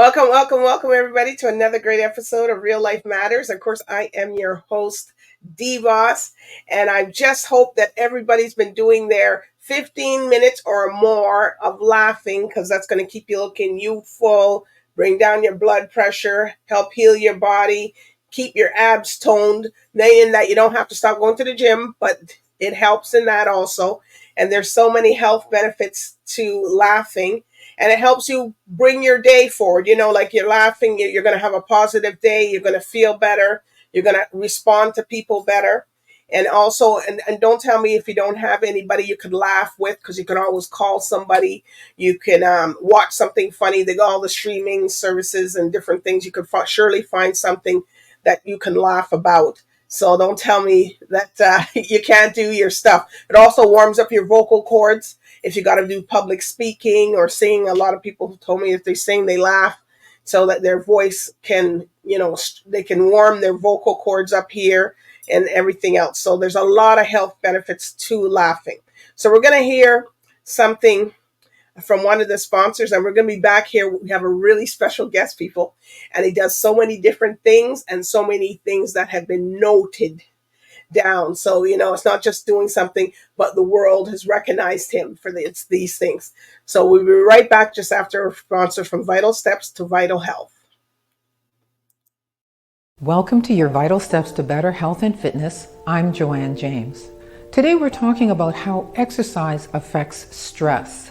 Welcome, everybody, to another great episode of Real Life Matters. Of course, I am your host, DBoss, and I just hope that everybody's been doing their 15 minutes or more of laughing, because that's going to keep you looking youthful, bring down your blood pressure, help heal your body, keep your abs toned, knowing that you don't have to stop going to the gym, but it helps in that also. And there's so many health benefits to laughing. And it helps you bring your day forward. You know, like you're laughing, you're going to have a positive day. You're going to feel better. You're going to respond to people better. And also, and don't tell me if you don't have anybody you could laugh with, because you can always call somebody. You can watch something funny. They got all the streaming services and different things. You could surely find something that you can laugh about. So don't tell me that you can't do your stuff. It also warms up your vocal cords. If you got to do public speaking or singing, a lot of people told me if they sing, they laugh so that their voice can, they can warm their vocal cords up here and everything else. So there's a lot of health benefits to laughing. So we're going to hear something from one of the sponsors, and we're going to be back here. We have a really special guest, people, and he does so many different things and so many things that have been noted down. So, it's not just doing something, but the world has recognized him for these things. So we'll be right back just after a sponsor from Vital Steps to Vital Health. Welcome to your Vital Steps to Better Health and Fitness. I'm Joanne James. Today we're talking about how exercise affects stress.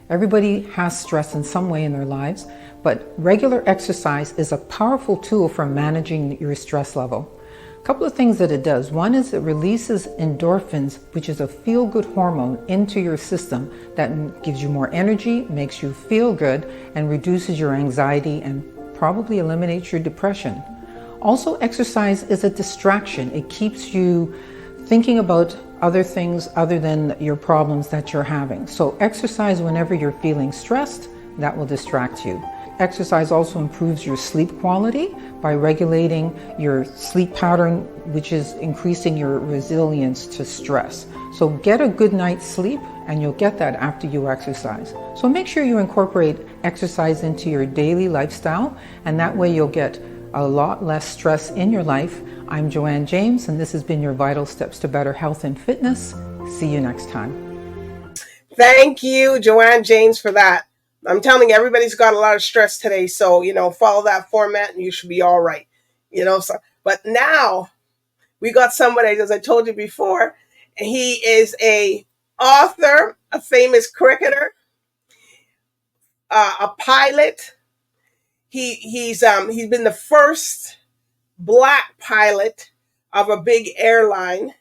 Everybody has stress in some way in their lives, but regular exercise is a powerful tool for managing your stress level. A couple of things that it does. One is it releases endorphins, which is a feel-good hormone, into your system that gives you more energy, makes you feel good, and reduces your anxiety and probably eliminates your depression. Also, exercise is a distraction. It keeps you thinking about other things other than your problems that you're having. So exercise whenever you're feeling stressed, that will distract you. Exercise also improves your sleep quality by regulating your sleep pattern, which is increasing your resilience to stress. So get a good night's sleep, and you'll get that after you exercise. So make sure you incorporate exercise into your daily lifestyle, and that way you'll get a lot less stress in your life. I'm Joanne James, and this has been your Vital Steps to Better Health and Fitness. See you next time. Thank you, Joanne James, for that. I'm telling you, everybody's got a lot of stress today. So, follow that format and you should be all right. But now we got somebody, as I told you before, he is a author, a famous cricketer, a pilot. He's been the first Black pilot of a big airline,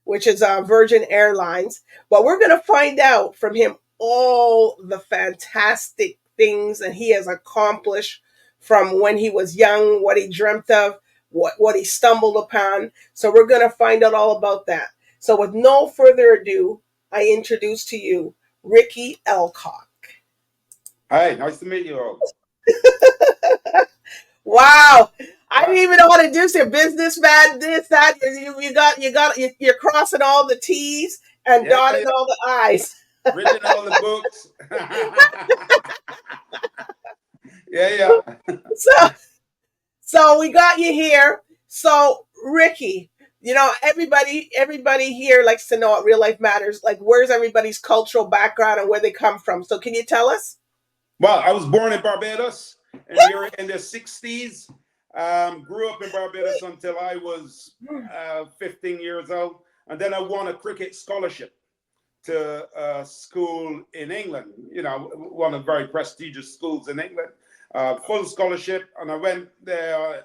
which is Virgin Airlines. But we're going to find out from him all the fantastic things that he has accomplished from when he was young, what he dreamt of, what he stumbled upon. So we're going to find out all about that. So with no further ado, I introduce to you Ricky ELLCOCK. Hi, nice to meet you all. Wow. I didn't even know how to do your businessman, this, that. You're crossing all the T's and dotting all the I's. Reading all the books. Yeah. So we got you here. So Ricky, everybody here likes to know what Real Life Matters. Like, where's everybody's cultural background and where they come from? So can you tell us? Well, I was born in Barbados in the 60s. Grew up in Barbados until I was 15 years old. And then I won a cricket scholarship to a school in England, one of the very prestigious schools in England, full scholarship. And I went there,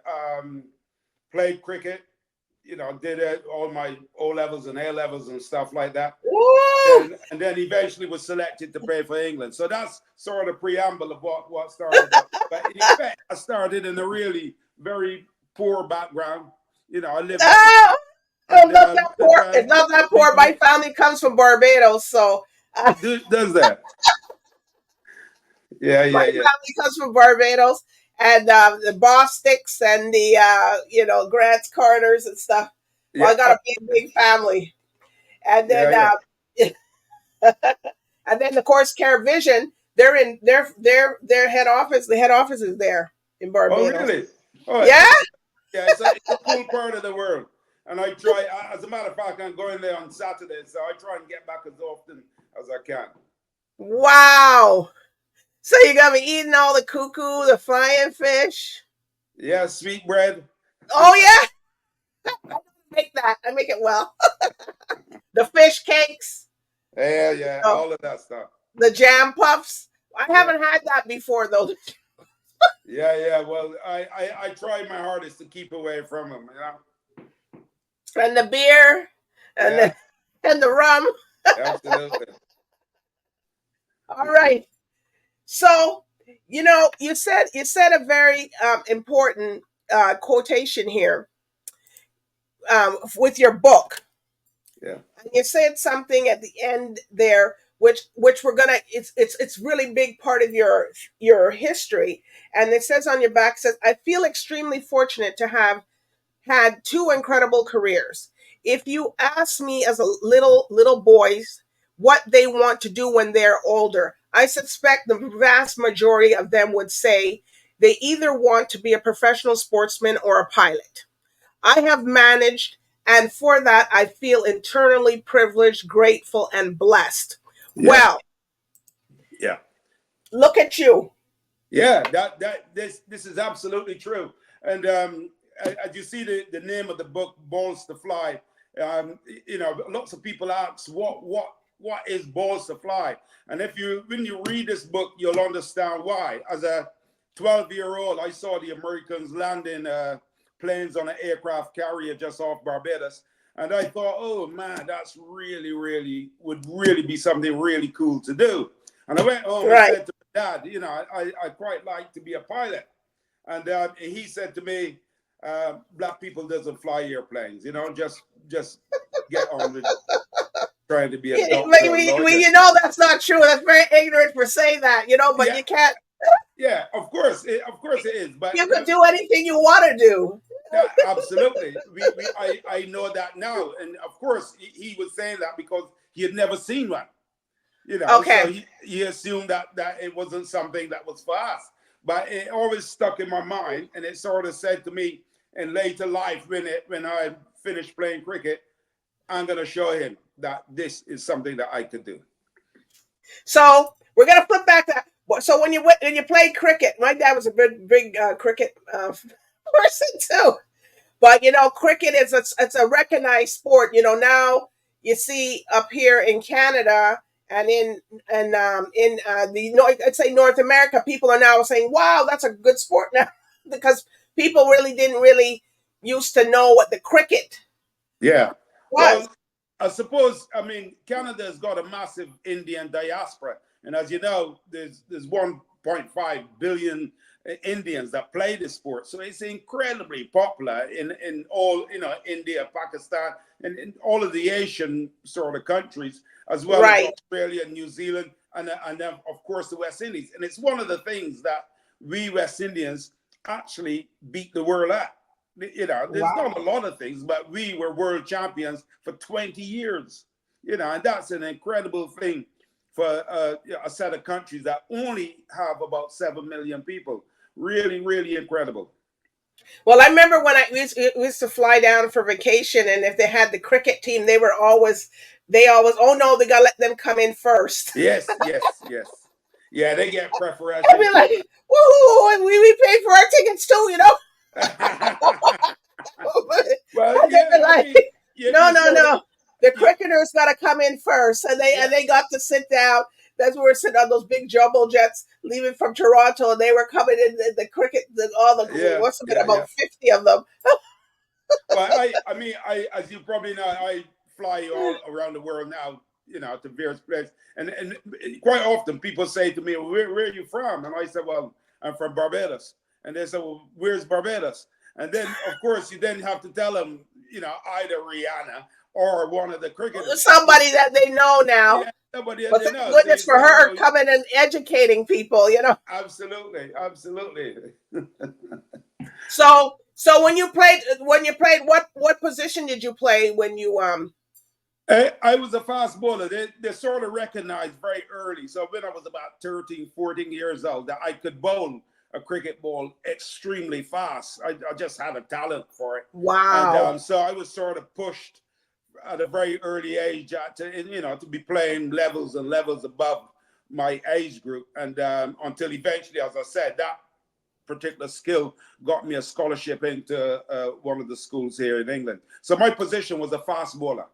played cricket, did all my O levels and A levels and stuff like that. And then eventually was selected to play for England. So that's sort of the preamble of what started. But in effect, I started in a really very poor background. I lived. It's not that poor. It's not that poor. My family comes from Barbados, so does that? Yeah. My family comes from Barbados, and the Boss Sticks and the Grants Carters and stuff. Well, I got a big family, and then and then of course CaribVision. They're in their head office. The head office is there in Oh, Barbados. really? Oh, Yeah. yeah. It's a cool part of the world. And I try, as a matter of fact, I'm going there on Saturday, so I try and get back as often as I can. Wow. So you're gonna be eating all the cuckoo, the flying fish. Yeah, sweet bread. Oh yeah. I make that. I make it well. The fish cakes, Yeah, yeah, the, all of that stuff. the jam puffs. I Yeah, haven't had that before though. yeah, yeah. Well, I try my hardest to keep away from them. And the beer and Yeah, the rum. absolutely. All right. So, you said a very important quotation here with your book. Yeah, And you said something at the end there, which we're gonna. It's really big part of your history. And it says on your back, says, "I feel extremely fortunate to have had two incredible careers. If you ask me as a little boys what they want to do when they're older, I suspect the vast majority of them would say they either want to be a professional sportsman or a pilot. I have managed, and for that I feel internally privileged, grateful, and blessed." yeah, Well, yeah, look at you. yeah. This is absolutely true. And as you see the name of the book, Balls to Fly. Lots of people ask what is Balls to Fly, and when you read this book, you'll understand why. As a 12-year-old, I saw the Americans landing planes on an aircraft carrier just off Barbados. And I thought, oh man, that's would really be something really cool to do. And I went home and Right. said to my dad, I quite like to be a pilot. And he said to me, black people doesn't fly airplanes, just get on with trying to be a doctor or lawyer. That's not true. That's very ignorant for saying that, but Yeah, you can't. yeah, of course it is. But You could do anything you want to do. yeah, absolutely. I know that now, and of course he was saying that because he had never seen one. So Okay. he assumed that it wasn't something that was for us. But it always stuck in my mind, and it sort of said to me in later life when I finished playing cricket, I'm going to show him that this is something that I could do. So we're gonna flip back to that. So when you played cricket, my dad was a big cricket person too. But cricket it's a recognized sport. Now you see up here in Canada and I'd say North America, people are now saying, "Wow, that's a good sport now," because people didn't really used to know what the cricket Yeah. was. Well, I suppose, Canada's got a massive Indian diaspora. And as you know, there's 1.5 billion Indians that play the sport. So it's incredibly popular in all, India, Pakistan, and in all of the Asian sort of countries, as well as Right. Australia, New Zealand, and then, of course, the West Indies. And it's one of the things that we West Indians actually beat the world at. There's not a lot of things, but we were world champions for 20 years, and that's an incredible thing for a set of countries that only have about 7 million people. Really, really incredible. Well, I remember when we used to fly down for vacation, and if they had the cricket team, they always, oh no, they gotta let them come in first. Yes, yes, yes. Yeah, they get preferential. I'd be like, woohoo, we pay for our tickets too, Well, no. The cricketers got to come in first, and they got to sit down. That's where we're sitting on those big jumbo jets leaving from Toronto, and they were coming in the cricket. What's it been, about 50 of them? Well, as you probably know, I fly all around the world now, to various places, and quite often people say to me, "Where are you from?" And I said, "Well, I'm from Barbados." And they say, "Well, where's Barbados?" And then, of course, you then have to tell them, either Rihanna or one of the cricketers. Somebody that they know now. Yeah, somebody but that they thank know. goodness for her coming and educating people, Absolutely, absolutely. So when you played, what position did you play when you I was a fast bowler. They sort of recognized very early. So when I was about 13, 14 years old, that I could bowl a cricket ball extremely fast. I just had a talent for it. And Wow. so I was sort of pushed at a very early age to be playing levels and levels above my age group. And until eventually, as I said, that particular skill got me a scholarship into one of the schools here in England. So my position was a fast bowler.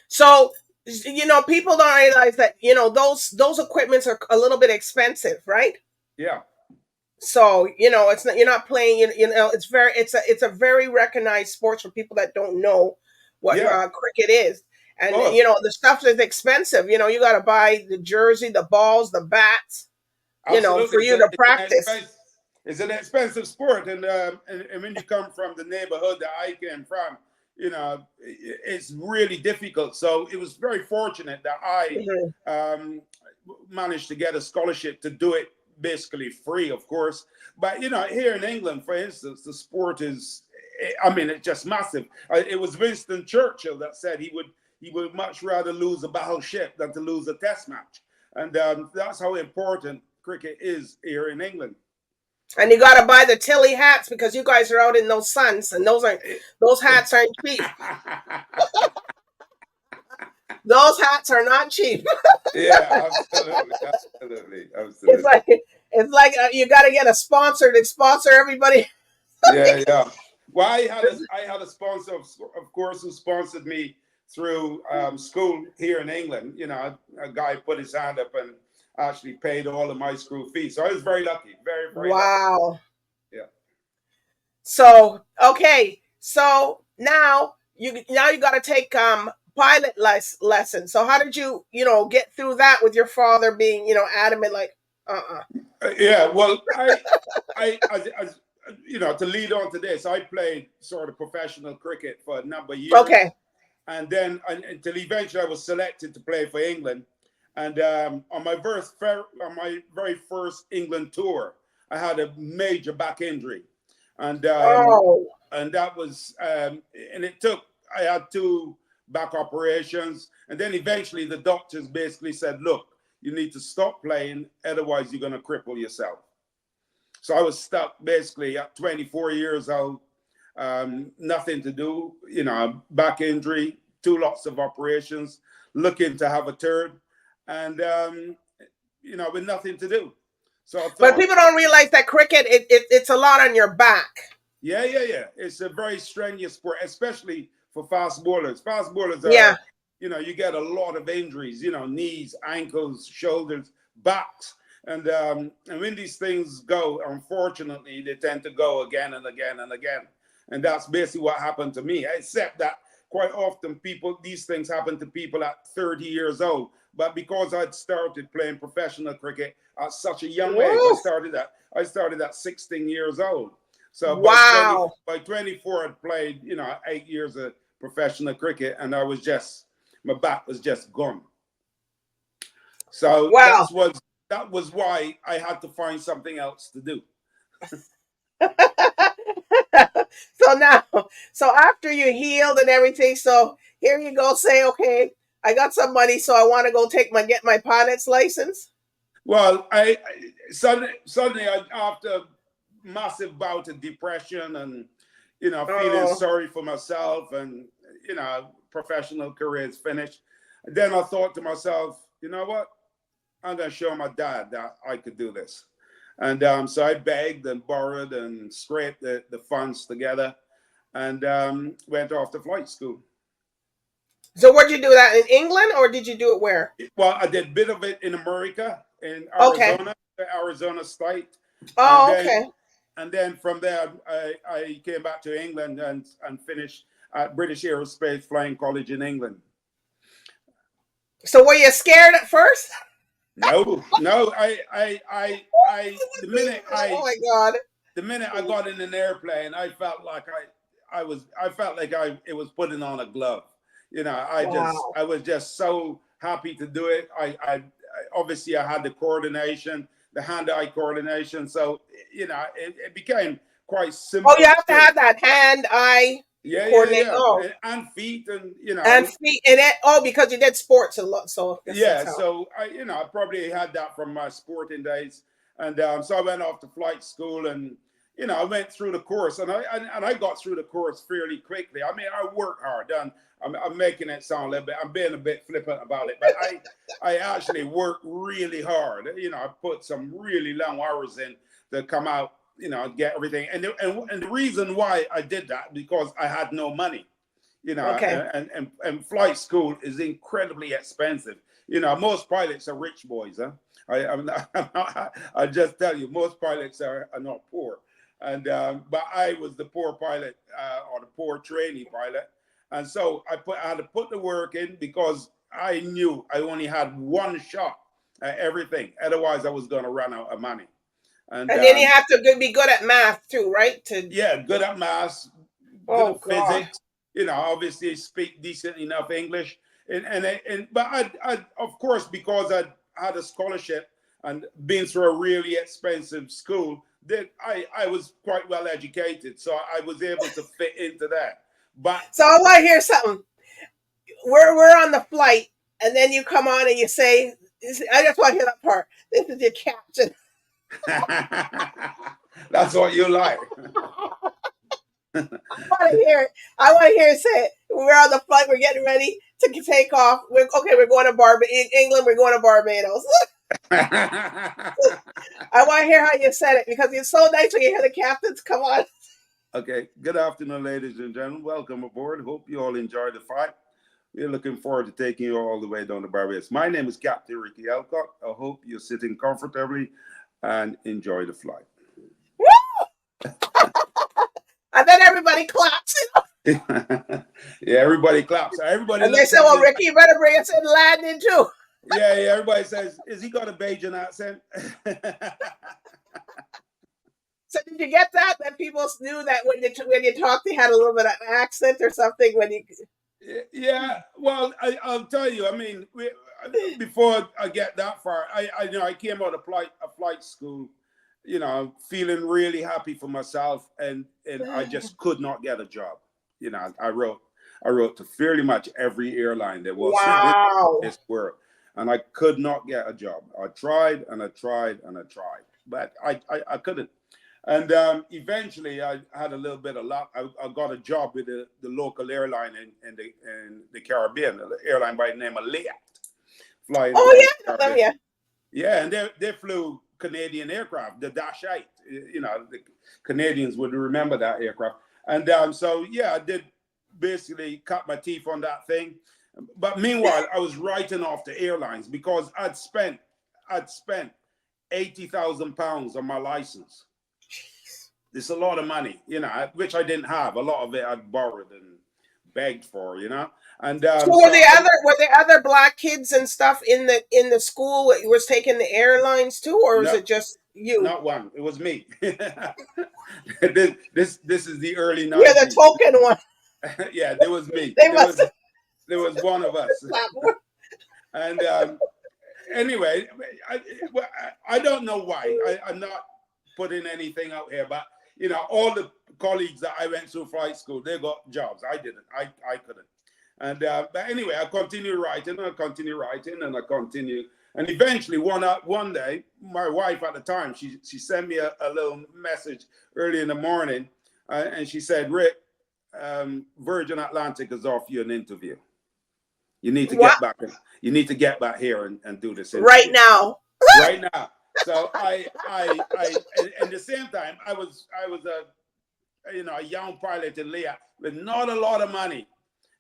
So, people don't realize that, those equipments are a little bit expensive, right? Yeah. So, it's not, you're not playing, it's a very recognized sports for people that don't know what Yeah. cricket is. And, Oh, the stuff is expensive. You got to buy the jersey, the balls, the bats, absolutely. for you to practice. It's an expensive sport. And when you come from the neighborhood that I came from, it's really difficult. So it was very fortunate that I Mhm. managed to get a scholarship to do it basically free, of course. But, here in England, for instance, the sport is, it's just massive. It was Winston Churchill that said he would much rather lose a battleship than to lose a test match. And that's how important cricket is here in England. And you got to buy the Tilly hats because you guys are out in those suns, and those hats aren't cheap. Those hats are not cheap. Yeah, absolutely, absolutely, It's absolutely. like you got to get a sponsor to sponsor everybody. Yeah, yeah. Well, I had a sponsor, of course, who sponsored me through school here in England. A guy put his hand up and actually paid all of my school fees. So I was very lucky, very, very lucky. Wow. Yeah. So okay, so now you got to take pilot lessons. So how did you get through that with your father being adamant like Yeah. Well, to lead on to this, I played sort of professional cricket for a number of years, okay. and then until eventually I was selected to play for England. And on my very first England tour, I had a major back injury, and um, Oh, and that was and it took. I had two back operations, and then eventually the doctors basically said, "Look, you need to stop playing, otherwise you're going to cripple yourself." So I was stuck basically at 24 years old, nothing to do, back injury, two lots of operations, looking to have a third, and with nothing to do. So I but thought, people don't realize that cricket it's a lot on your back. yeah, yeah, yeah, it's a very strenuous sport, especially for fast bowlers. Fast bowlers Yeah. are, you get a lot of injuries, knees, ankles, shoulders, backs. And when these things go, unfortunately, they tend to go again and again and again. And that's basically what happened to me, except that quite often these things happen to people at 30 years old. But because I'd started playing professional cricket at such a young age, I Woo. started at 16 years old. So Wow. by 24, I'd played, 8 years of professional cricket, and my back was just gone. So Wow. that was why I had to find something else to do. So now, so after you healed and everything, so here you go. Say, okay, I got some money, so I want to go get my pilot's license. Well, suddenly after massive bout of depression and feeling Oh, sorry for myself and professional career is finished. Then I thought to myself, you know what? I'm going to show my dad that I could do this. And so I begged and borrowed and scraped the funds together and went off to flight school. so where'd you do that in England, or did you do it where? Well, I did a bit of it in America, in Okay. Arizona, the Arizona state. And Oh, then okay. from there, I came back to England and finished at British Aerospace Flying College in England. So were you scared at first? No, no, the minute Oh my God. I got in an airplane, I felt like I felt like it was putting on a glove. Wow. I was just so happy to do it. Obviously I had the coordination, the hand-eye coordination, so it became quite Oh, you simple to have to do. have that hand eye. coordinate. Oh, and feet, and and feet, and because you did sports a lot, so I guess yeah. that's how. So I probably had that from my sporting days, and so I went off to flight school, and I went through the course, and I got through the course fairly quickly. I mean, I worked hard, and I'm making it sound a little bit. I'm being a bit flippant about it, but I actually worked really hard. I put some really long hours in to come out, get everything. And the reason why I did that, because I had no money, Okay. and flight school is incredibly expensive. Most pilots are rich boys, huh? I just tell you, most pilots are not poor. And but I was the poor pilot, or the poor trainee pilot. And so I had to put the work in, because I knew I only had one shot at everything. Otherwise, I was going to run out of money. And then you have to be good at math too, right? Yeah, good at math, good at physics. Obviously speak decent enough English. But I of course, because I had a scholarship and been through a really expensive school, that I was quite well educated, so I was able to fit into that. But so I want to hear something. We're on the flight, and then you come on and you say, I just want to hear that part. This is your captain. That's what you like. I want to hear it. I want to hear it say it. We're on the flight. We're getting ready to take off. We're going to England. We're going to Barbados. I want to hear how you said it, because it's so nice when you hear the captains. Come on. Okay. Good afternoon, ladies and gentlemen. Welcome aboard. Hope you all enjoyed the flight. We're looking forward to taking you all the way down to Barbados. My name is Captain Ricky ELLCOCK. I hope you're sitting comfortably and enjoy the flight. And then everybody claps. Yeah, everybody claps. Everybody. And they say, "Well, Ricky, you better bring us in landing too." Yeah, everybody says, "Is he got a Bajan accent?" So did you get that? That people knew that when you talked, they had a little bit of an accent or something when you. Yeah, well, I'll tell you. I mean, before I get that far, I came out of flight school, feeling really happy for myself, and I just could not get a job. I wrote to fairly much every airline there was Wow. in this world, and I could not get a job. I tried and I tried and I tried, but I couldn't. And eventually, I had a little bit of luck. I got a job with the local airline in the Caribbean, an airline by the name of Liat. Flying. Oh yeah, yeah. Yeah, and they flew Canadian aircraft, the Dash 8. The Canadians would remember that aircraft. And so yeah, I did basically cut my teeth on that thing. But meanwhile, I was writing off the airlines, because I'd spent £80,000 on my license. It's a lot of money, which I didn't have. A lot of it I'd borrowed and begged for, And so were there other black kids and stuff in the school that was taking the airlines too, or was it just you? Not one. It was me. This is the early 90s. You're the token one. Yeah, there was me. There was one of us. And anyway, I don't know why. I'm not putting anything out here, but all the colleagues that I went through flight school, they got jobs. I didn't. I couldn't. And but anyway, I continued writing, and I continued writing, and I continued. And eventually, one day, my wife at the time, she sent me a little message early in the morning, and she said, "Rick, Virgin Atlantic has offered you an interview. You need to get back. You need to get back here and do this interview right now." Right now. So I at the same time, I was a young pilot in Leah with not a lot of money,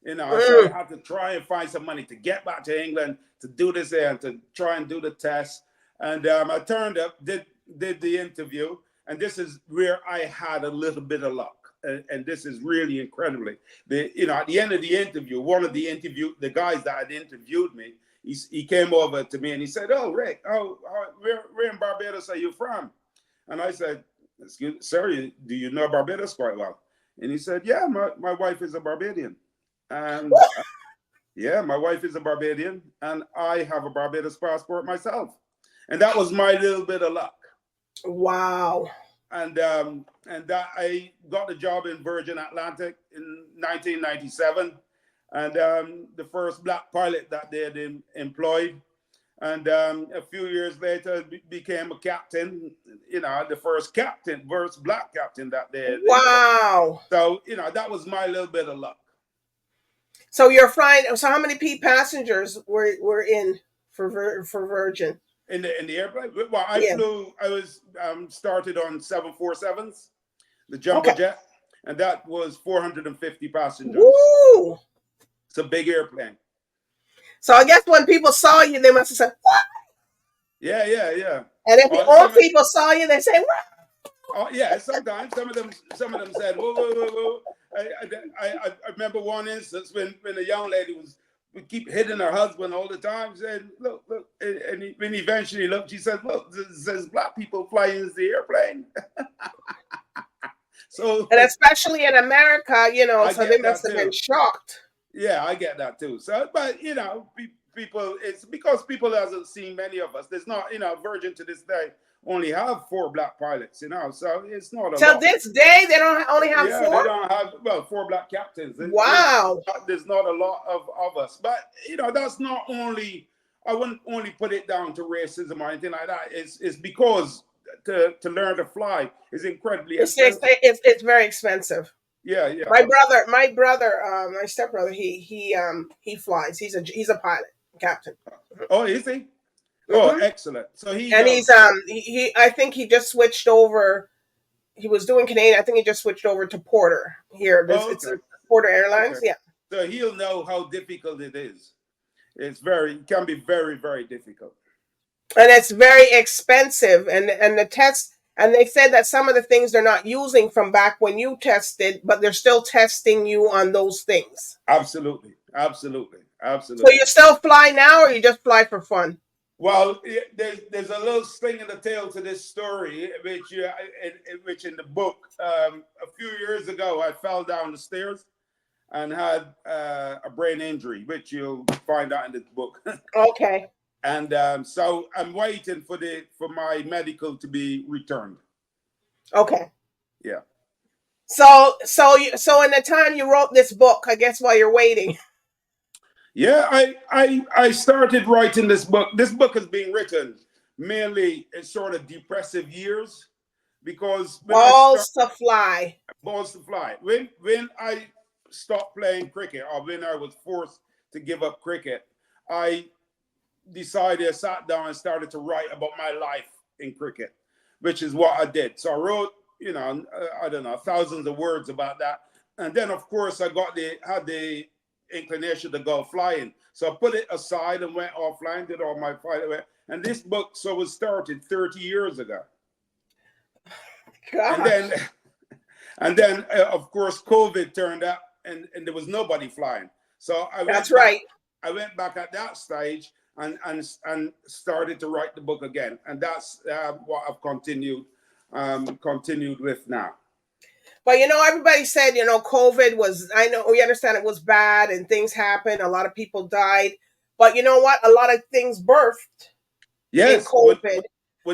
so I had to try and find some money to get back to England to do this and to try and do the test. And I turned up, did the interview, and this is where I had a little bit of luck. And this is really incredibly. At the end of the interview, one of the guys that had interviewed me, he came over to me and he said, "Oh, Rick, where in Barbados are you from?" And I said, "Excuse, sir, do you know Barbados quite well?" And he said, "Yeah, my wife is a Barbadian." And yeah, my wife is a Barbadian, and I have a Barbados passport myself. And that was my little bit of luck. Wow. and that I got the job in Virgin Atlantic in 1997, and the first black pilot that they had employed. And a few years later, became a captain. The first black captain that they had employed. Wow. So that was my little bit of luck. So you're flying. So how many passengers were in for Virgin? In the airplane? Well, I Yeah. flew. I was started on 747s, the jumbo jet, and that was 450 passengers. Woo! It's a big airplane. So I guess when people saw you, they must have said, "What?" Yeah. And if the old people saw you, they say, "What?" Oh yeah. Sometimes some of them said, "Whoa." I remember one instance when a young lady would keep hitting her husband all the time. Said, look, and when eventually looked, she said, "Look, there's black people flying the airplane." So, and especially in America, so they must have been shocked. Yeah, I get that too. So, but people, it's because people hasn't seen many of us. There's not, Virgin to this day only have 4 black pilots, so it's not a lot. Till this day, they don't only have 4? They don't have, 4 black captains. Wow. There's not a lot of us. But, that's not only, I wouldn't only put it down to racism or anything like that. It's because to learn to fly is incredibly expensive. It's very expensive. Yeah. My brother, my stepbrother, he flies. He's a pilot, captain. Oh, is he? Oh, excellent. So he's I think he just switched over. He was doing Canadian. I think he just switched over to Porter here. It's a Porter Airlines. Okay. Yeah. So he'll know how difficult it is. It can be very, very difficult. And it's very expensive. And the tests, and they said that some of the things they're not using from back when you tested, but they're still testing you on those things. Absolutely. So you still fly now, or you just fly for fun? Well, there's a little string in the tail to this story, which in the book, a few years ago, I fell down the stairs and had a brain injury, which you'll find out in this book. Okay. And so I'm waiting for my medical to be returned. Okay. Yeah. So in the time you wrote this book, I guess while you're waiting. Yeah, I started writing this book. This book is being written mainly in sort of depressive years because balls to fly. When I stopped playing cricket, or when I was forced to give up cricket, I sat down and started to write about my life in cricket, which is what I did. So I wrote, I don't know, thousands of words about that. And then, of course, I had the inclination to go flying. So I put it aside and went off flying, did all my flying. And this book was started 30 years ago. Gosh. And then, of course, COVID turned up and there was nobody flying. So I went back at that stage and started to write the book again. And that's what I've continued with now. But, everybody said, COVID was, I know we understand it was bad and things happened. A lot of people died. But you know what? A lot of things birthed in COVID.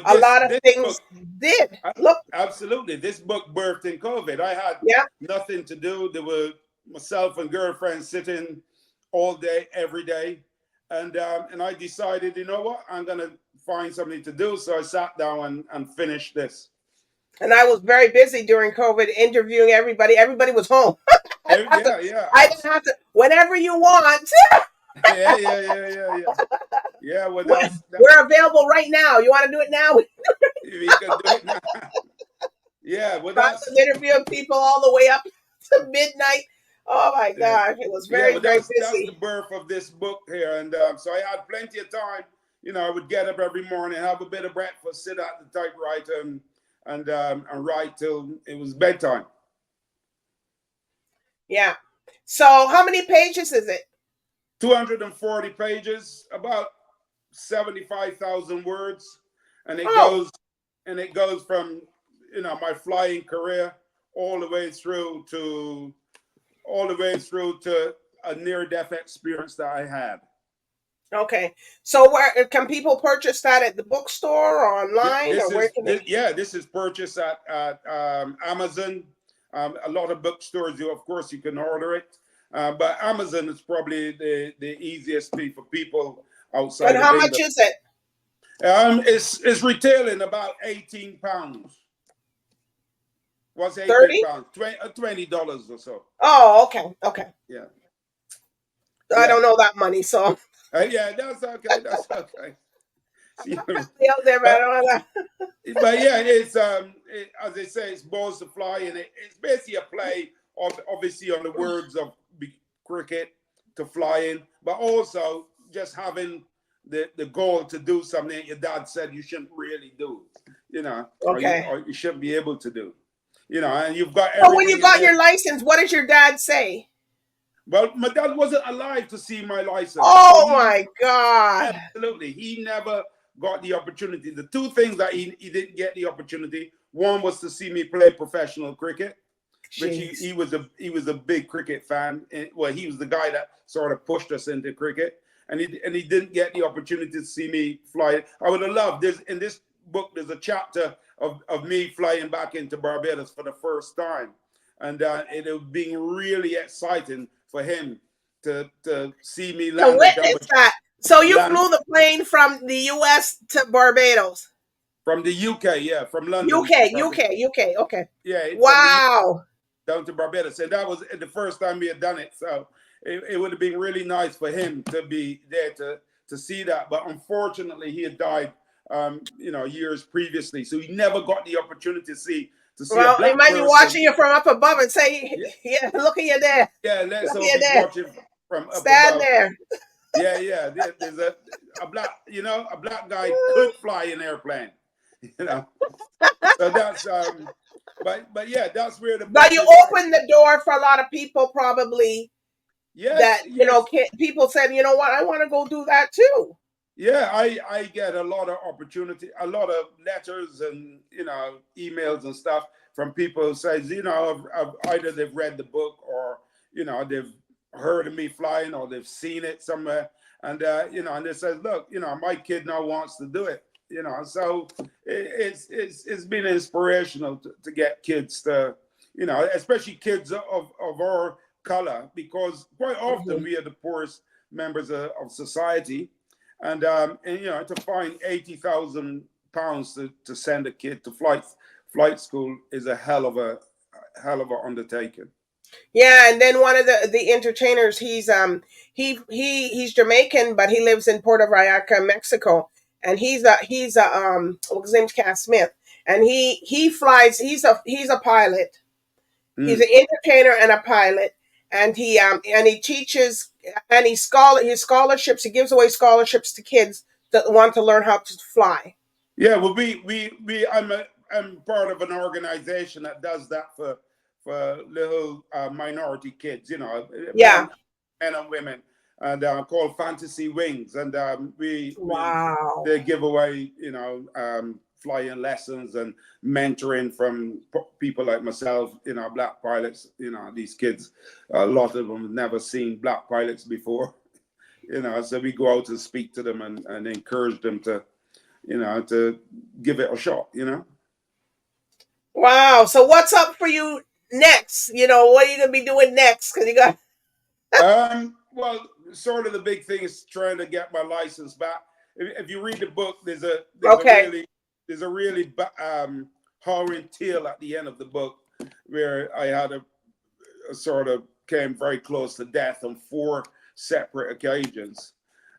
A lot of things did. Look. Absolutely. This book birthed in COVID. I had nothing to do. There were myself and girlfriends sitting all day, every day. And I decided, you know what? I'm going to find something to do. So I sat down and finished this. And I was very busy during COVID interviewing everybody. Everybody was home. I didn't have to, whenever you want. Yeah, well, we're available right now. You want to do it now? We can do it now. Yeah, well, that's interviewing people all the way up to midnight. Oh my gosh, it was very busy. That's the birth of this book here, and so I had plenty of time. I would get up every morning, have a bit of breakfast, sit at the typewriter, and write till it was bedtime. Yeah. So how many pages is it? 240 pages, about 75,000 words, and it goes from my flying career all the way through to a near-death experience that I had. Okay. So where can people purchase that, at the bookstore or online, or This where is can this, they? yeah, this is purchased at Amazon. A lot of bookstores, you of course you can order it, but Amazon is probably the easiest way for people And outside of how much England. is it? It's retailing about £18. What's 18 30? pounds? $20 or so. Oh, okay. Okay. Yeah, I yeah, don't know that money, so yeah. That's okay. That's okay. See, be out there, but I but don't know that. yeah, it's as they say, it's balls to fly, and it's basically a play of obviously on the words of cricket to flying, but also just having the goal to do something that your dad said you shouldn't really do, Okay. or you shouldn't be able to do, and you've got So when you everything in got there. your license, what does your dad say? Well, my dad wasn't alive to see my license, so Oh he my God. absolutely he never got the opportunity. The two things that he didn't get the opportunity, one was to see me play professional cricket, which Jeez. he was a big cricket fan. Well, he was the guy that sort of pushed us into cricket, and he didn't get the opportunity to see me fly. I would have loved this. In this book, there's a chapter of me flying back into Barbados for the first time, and it was being really exciting for him to see me To land a double witness that. So you land flew the plane from the US to Barbados. from the UK, yeah, from London to UK, Barbados. UK, UK. Okay. Yeah, from the Wow. down to Barbados. And that was the first time we had done it. So it would have been really nice for him to be there to see that. But unfortunately, he had died, years previously. So he never got the opportunity to see a Well, he black might be person. watching you from up above and say, Yeah, "Yeah, look at you there. yeah. Let's Look at hope you he's there. watching from up Stand above. there." Yeah, yeah. There's a black, a black guy could fly an airplane, you know. So that's but yeah, that's where the But book you is at. opened the door for a lot of people, probably, Yes, that, yes. people said, you know what, I want to go do that too. Yeah, I get a lot of opportunity, a lot of letters and emails and stuff from people who says I've either they've read the book or they've heard of me flying or they've seen it somewhere and and they says look my kid now wants to do it so it's been inspirational to get kids to especially kids of our color because quite often Mhm. we are the poorest members of society and to find £80,000 to send a kid to flight school is a hell of a undertaking. Yeah, and then one of the entertainers, he's Jamaican, but he lives in Puerto Vallarta, Mexico, and he's a his name's Cass Smith, and he flies. He's a pilot. He's Mm. an entertainer and a pilot, and he teaches, and his scholarships. He gives away scholarships to kids that want to learn how to fly. Yeah, well, I'm part of an organization that does that for little minority kids, Yeah. men and women, and called Fantasy Wings, and Wow. they give away flying lessons and mentoring from people like myself, black pilots. These kids, a lot of them have never seen black pilots before, so we go out and speak to them and encourage them to give it a shot. Wow. So what's up for you next? What are you gonna be doing next? Because you got. Well, sort of the big thing is trying to get my license back. If you read the book, Okay. there's a really harrowing tale at the end of the book where I had a sort of came very close to death on 4 separate occasions,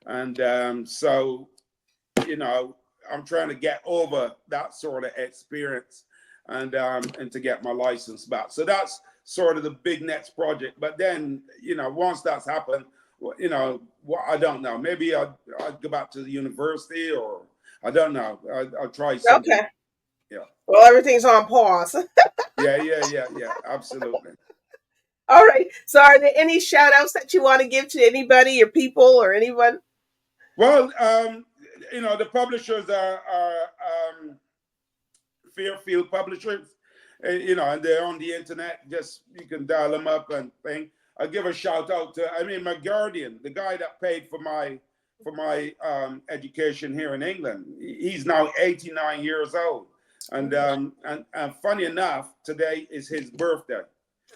and so I'm trying to get over that sort of experience and to get my license back. So that's sort of the big next project. But then, once that's happened, what I don't know. Maybe I'll go back to the university or I don't know. I'll try something. Okay. Yeah. Well, everything's on pause. Yeah, yeah, yeah, yeah. Absolutely. All right. So are there any shout outs that you want to give to anybody or people or anyone? Well, the publishers are Fairfield Publishers, and they're on the internet. Just you can dial them up and thing. I give a shout out to, my guardian, the guy that paid for my for my education here in England. He's now 89 years old. And funny enough, today is his birthday,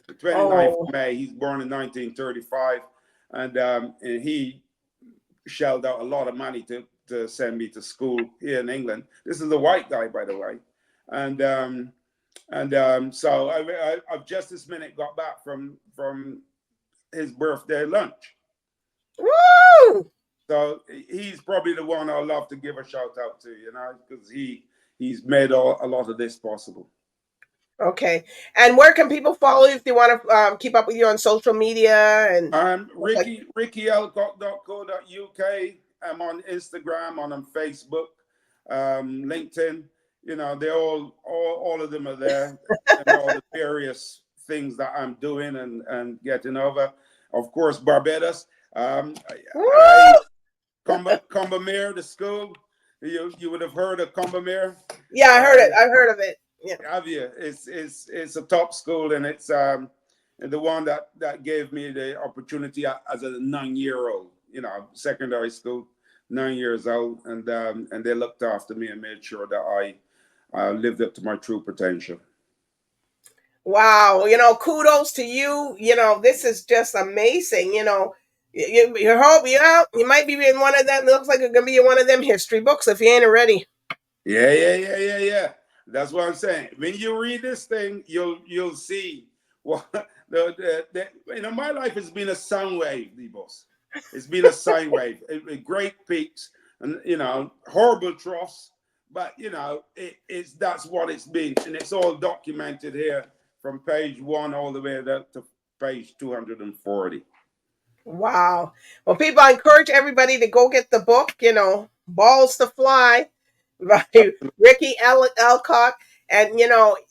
the 29th of May. He's born in 1935. And he shelled out a lot of money to send me to school here in England. This is a white guy, by the way. So I've just this minute got back from his birthday lunch. Woo! So he's probably the one I'd love to give a shout out to, because he's made a lot of this possible. Okay. And where can people follow you if they want to keep up with you on social media? And RickyElcock.co.uk. I'm on Instagram, on Facebook, LinkedIn. They're all of them are there, and all the various things that I'm doing and getting over. Of course, Barbados. Combermere, the school. You would have heard of Combermere. Yeah, I heard it. I've heard of it. Yeah. Have you? It's a top school, and it's the one that gave me the opportunity as a 9-year-old. Secondary school, 9 years old, and they looked after me and made sure that I lived up to my true potential. Wow. Kudos to you. This is just amazing. You hope you might be in one of them. It looks like it's gonna be in one of them history books if you ain't already. Yeah. That's what I'm saying. When you read this thing, you'll see what my life has been a sine wave, DBoss. It's been a sine wave. Great peaks and horrible troughs, but that's what it's been, and it's all documented here from page 1 all the way to page 240. Wow. Well, people, I encourage everybody to go get the book, Balls to Fly by Ricky ELLCOCK. And,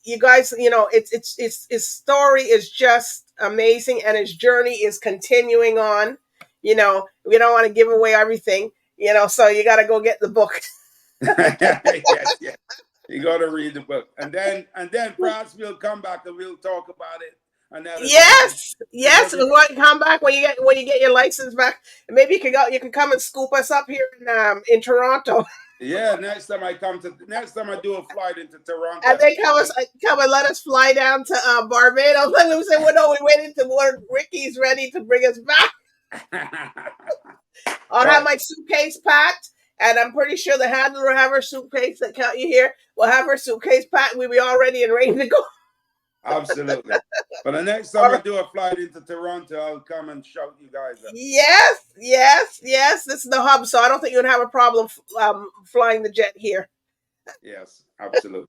you guys, his story is just amazing, and his journey is continuing on. We don't want to give away everything, so you got to go get the book. Yes. You got to read the book. And then perhaps we'll come back and we'll talk about it. Yes. We want to come back when you get your license back. Maybe you can come and scoop us up here in Toronto. Yeah, next time I do a flight into Toronto, and they come and let us fly down to Barbados. And we say, well, no, we waited until Ricky's ready to bring us back. I'll have my suitcase packed, and I'm pretty sure the handler will have her suitcase that count you here. We'll have her suitcase packed. We'll be all ready and ready to go. Absolutely. But the next time I do a flight into Toronto, I'll come and shout you guys up. Yes. This is the hub, so I don't think you'd have a problem flying the jet here. Yes, absolutely.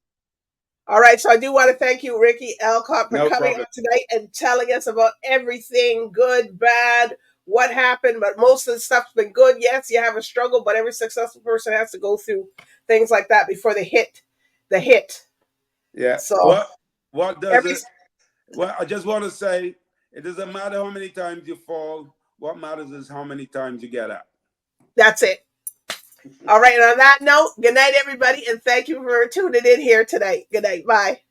All right, so I do want to thank you, Ricky ELLCOCK, for coming on tonight and telling us about everything, good, bad, what happened. But most of the stuff's been good. Yes, you have a struggle, but every successful person has to go through things like that before they hit the hit. Yeah. So what does it? Well, I just want to say, it doesn't matter how many times you fall. What matters is how many times you get up. That's it. All right. And on that note, good night, everybody. And thank you for tuning in here tonight. Good night. Bye.